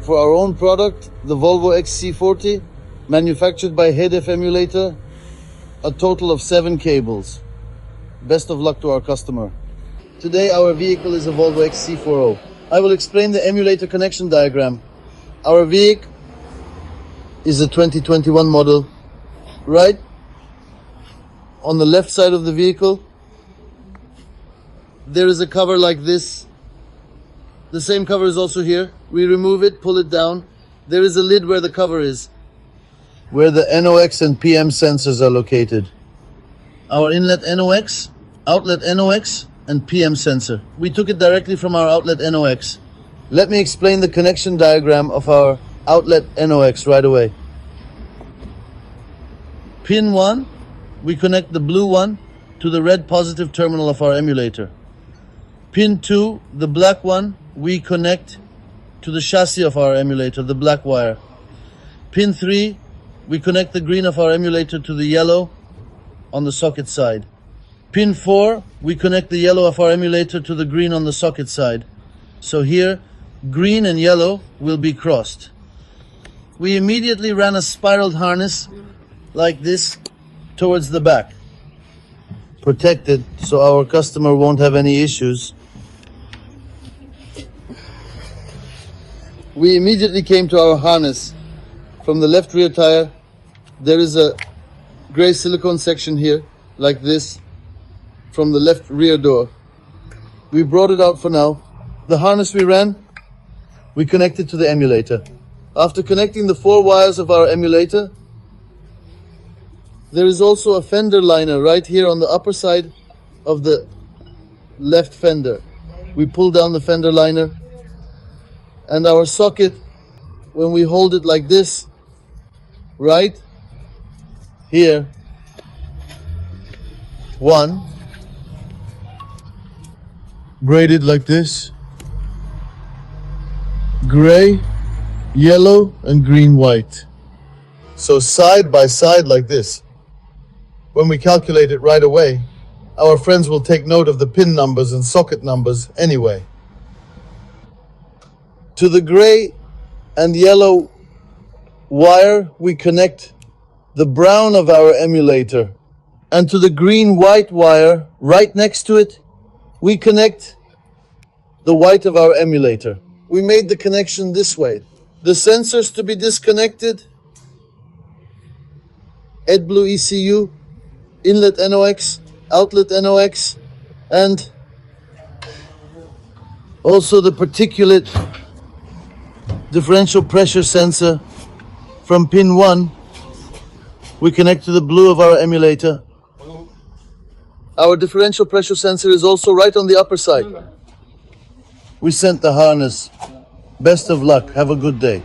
for our own product, the Volvo XC40, manufactured by Hedef Emulator, a total of 7 cables. Best of luck to our customer. Today our vehicle is a Volvo XC40. I will explain the emulator connection diagram. Our vehicle is a 2021 model. Right on the left side of the vehicle, there is a cover like this. The same cover is also here. We remove it, pull it down. There is a lid where the cover is, where the NOx and PM sensors are located. Our inlet NOx, outlet NOx, and PM sensor. We took it directly from our outlet NOx. Let me explain the connection diagram of our outlet NOx right away. Pin 1, we connect the blue one to the red positive terminal of our emulator. Pin 2, the black one, we connect to the chassis of our emulator, the black wire. Pin 3, we connect the green of our emulator to the yellow on the socket side. Pin 4, we connect the yellow of our emulator to the green on the socket side. So here, green and yellow will be crossed. We immediately ran a spiraled harness like this towards the back, protected so our customer won't have any issues. We immediately came to our harness. From the left rear tire, there is a gray silicone section here, like this, from the left rear door. We brought it out for now. The harness we ran, we connected to the emulator. After connecting the 4 wires of our emulator, there is also a fender liner right here on the upper side of the left fender. We pull down the fender liner, and our socket, when we hold it like this, right here, 1, braided like this, gray, yellow, and green, white. So side by side like this. When we calculate it right away, our friends will take note of the pin numbers and socket numbers anyway. To the gray and yellow wire, we connect the brown of our emulator. And to the green-white wire, right next to it, we connect the white of our emulator. We made the connection this way. The sensors to be disconnected: AdBlue ECU, inlet NOx, outlet NOx, and also the particulate differential pressure sensor. From pin 1, we connect to the blue of our emulator. Our differential pressure sensor is also right on the upper side. We sent the harness. Best of luck. Have a good day.